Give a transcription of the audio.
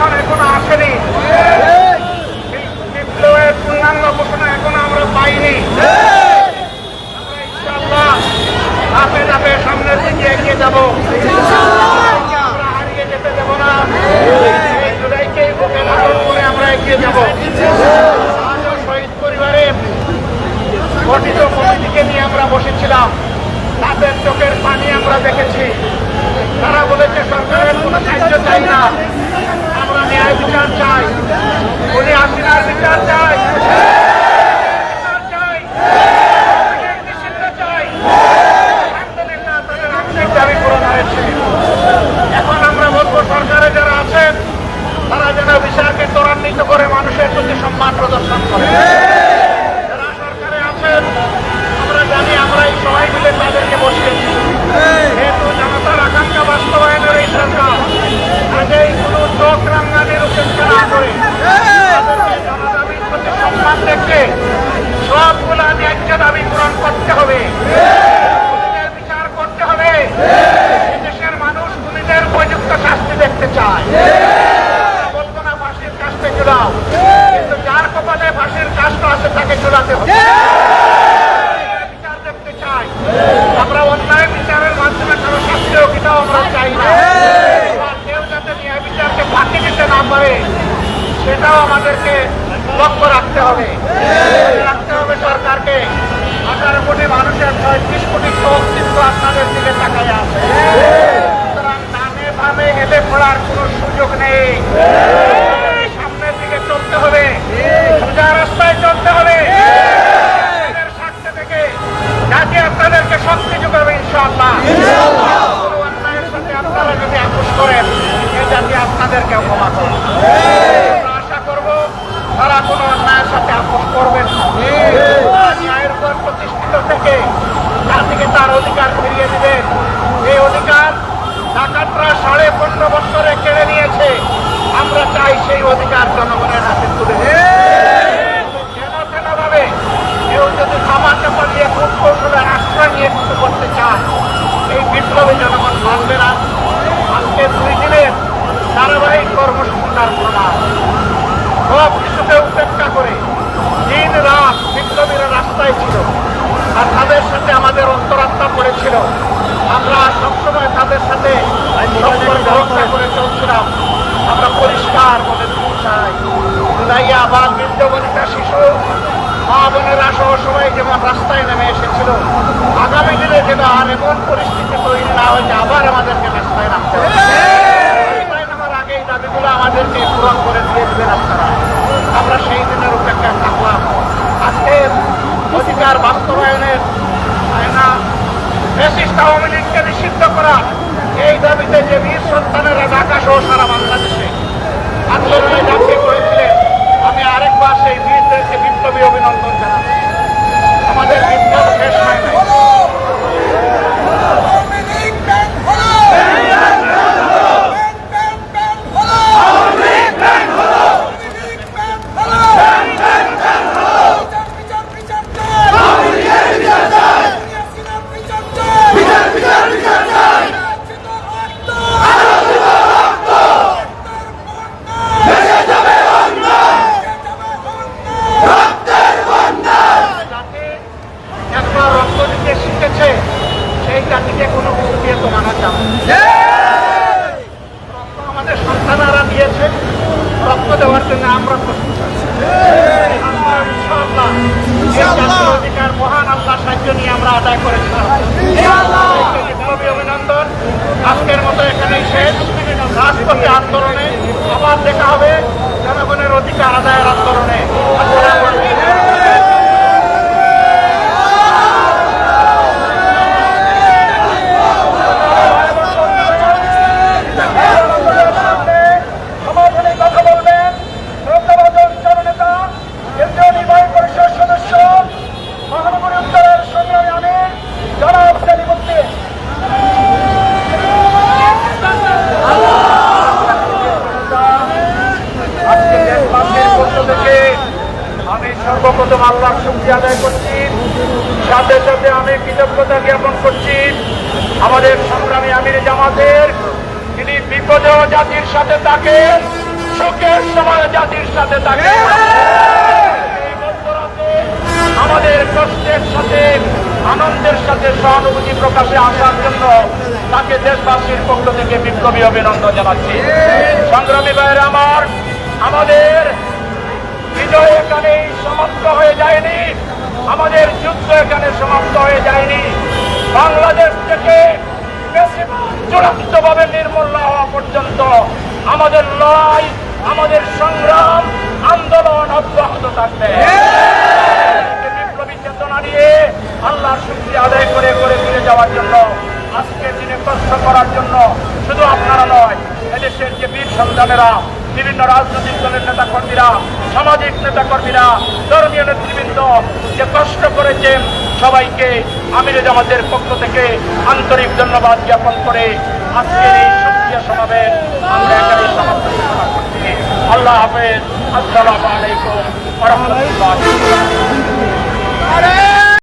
প্রশাসন এখনো আসেনি, বিপ্লবের পূর্ণাঙ্গ ঘোষণা এখনো আমরা পাইনি। আমরা ইনশাআল্লাহ ধাপে ধাপে সামনের দিকে এগিয়ে যাব। আমরা হারিয়ে যেতে দেব না। এই জুলাইকেই বুকে লালন করে আমরা এগিয়ে যাব। শহীদ পরিবারে গঠিত কমিটিকে নিয়ে আমরা বসেছিলাম, তাদের চোখের পানি আমরা দেখেছি। তারা বলেছে সরকারের কোনো সাহায্য চাই না, আমরা ন্যায় বিচার চাই, উনি হাসিনার বিচার চাই, আলহামদুলিল্লাহ তাদের আর্থিক দাবি পূরণ হয়েছে। এখন আমরা বলবো সরকারে যারা আছেন তারা যেন বিচারকে ত্বরান্বিত করে মানুষের প্রতি সম্মান প্রদর্শন করে। যারা সরকারে আছেন আমরা জানি, আমরা এই সবাই মিলে তাদেরকে বসিয়েছি। যেহেতু জনতার আকাঙ্ক্ষা বাস্তবায়নের এই সরকার, কাজেই কোনো চোখ রাঙানির উপেক্ষা না করে তাদেরকে জনদাবির প্রতি সম্মান রেখে সবগুলা ন্যায্য দাবি পূরণ করতে হবে, খুনিদের বিচার করতে হবে। দেশের মানুষ খুনিদের উপযুক্ত শাস্তি দেখতে চায়। বলবো না ফাঁসির কাজটা চুলাও, কিন্তু যার কপালে ফাঁসির কাজটা আছে তাকে চুলাতে হবে। বিচার দেখতে চাই আমরা, অন্যায় বিচারের মাধ্যমে কারো শাস্তি হোক এটাও আমরা চাই না। কেউ যাতে ন্যায় বিচারকে ফাঁকি দিতে না পারে সেটাও আমাদেরকে লক্ষ্য রাখতে হবে। সরকারকে 18 কোটি মানুষের 36 কোটি অস্তিত্ব আপনাদের দিকে তাকায় আছে। সুতরাং ডানে বামে হেলে পড়ার কোনো সুযোগ নেই। সামনের দিকে চলতে হবে, সোজা রাস্তায় চলতে হবে। স্বার্থে থেকে জাতি আপনাদেরকে শক্তি যোগাবে ইনশাআল্লাহ। কোনো অন্যায়ের সাথে আপনারা যদি আপোষ করেন এই জাতি আপনাদেরকে ক্ষমা করবে। আশা করব তারা কোনো অন্যায়ের সাথে আপোষ করবেন না। ন্যায়ের উপর প্রতিষ্ঠিত থেকে জাতিকে তার অধিকার ফিরিয়ে দিবেন। এই অধিকার ডাকাতরা 15.5 বছরে কেড়ে নিয়েছে। আমরা চাই সেই অধিকার জনগণের হাতে তুলে যেন ভাবে কেউ যদি থামা চাপা দিয়ে খুব কৌশলের আশ্রয় নিয়ে কিছু করতে চায়, এই বিপ্লবী জনগণ মানবে না। আজকে 2 দিনের ধারাবাহিক কর্মসূচির প্রমাণ। সব কিছুকে উপেক্ষা করে দিন রাত বিপ্লবীরা রাস্তায় ছিল, আর তাদের সাথে আমাদের অন্তরাত্মা পড়েছিল। আমরা সবসময় তাদের সাথে সম্পর্ক রক্ষা করে চলছিলাম। আমরা পরিষ্কার মনে চাই, জুলাইয়া বা বৃদ্ধ বনিতা শিশু মা বোনেরা সহ সবাই যেমন রাস্তায় নেমে এসেছিল, আগামী দিনে যেন আর এমন পরিস্থিতি তৈরি না হয় যে আবার আমাদেরকে রাস্তায় নামতে হবে। নামার আগে এই দাবিগুলো আমাদেরকে পূরণ করে দিয়ে দেবেন আপনারা। আমরা সেই দিনের উপেক্ষায় থাকলাম। আজকে অধিকার বাস্তবায়নের না ফ্যাসিস্ট আওয়ামী লীগকে নিষিদ্ধ করা, এই দাবিতে যে বীর সন্তানেরা ঢাকা সহ সারা বাংলাদেশে আন্দোলনে ঝাঁপিয়ে পড়েছিলেন, আমি আরেকবার সেই বীরদেরকে বিপ্লবী অভিনন্দন জানাচ্ছি। আমাদের বিপ্লব শেষ হয় নাই। আমাদের সন্তানেরা দিয়েছে, রক্ত দেওয়ার জন্য আমরা প্রস্তুত আছি। অধিকার মহান আল্লাহ সাহায্য নিয়ে আমরা আদায় করেছিলাম। বিপ্লবী অভিনন্দন। আজকের মতো এখানেই শেষ। রাজপথে আন্দোলনে আবার দেখা হবে, জনগণের অধিকার আদায়ের আন্দোলনে। সর্বপ্রথম আল্লাহর শুকরিয়া আদায় করছি, সাথে সাথে আমি কৃতজ্ঞতা জ্ঞাপন করছি আমাদের সংগ্রামী আমির জামাতের, যিনি বিপদেও জাতির সাথে থাকেন, সুখের সময় জাতির সাথে থাকে। এই মধ্যরাতে আমাদের কষ্টের সাথে আনন্দের সাথে সহানুভূতি প্রকাশে আসার জন্য তাকে দেশবাসীর পক্ষ থেকে বিপ্লবী অভিনন্দন জানাচ্ছি। সংগ্রামী ভাইয়েরা আমার, আমাদের বিজয় এখানেই সমাপ্ত হয়ে যায়নি, আমাদের যুদ্ধ এখানে সমাপ্ত হয়ে যায়নি। বাংলাদেশ থেকে চূড়ান্তভাবে নির্মূল হওয়া পর্যন্ত আমাদের লড়াই, আমাদের সংগ্রাম, আন্দোলন অব্যাহত থাকবে। বিপ্লবী চেতনা নিয়ে আল্লাহর শুকরিয়া আদায় করে করে ফিরে যাওয়ার জন্য, আজকের দিনে কষ্ট করার জন্য শুধু আপনারা নয়, এদেশের যে বীর সন্তানেরা, বিভিন্ন রাজনৈতিক দলের নেতাকর্মীরা, সামাজিক নেতাকর্মীরা, ধর্মীয় নেতৃবৃন্দ যে কষ্ট করেছেন, সবাইকে আমিরে জামাতের পক্ষ থেকে আন্তরিক ধন্যবাদ জ্ঞাপন করে আজকের এই শুকরিয়া সমাবেশ আমরা এখানে সমাপ্ত করছি। আল্লাহ হাফেজ। আসসালামু আলাইকুম ওয়া রাহমাতুল্লাহ।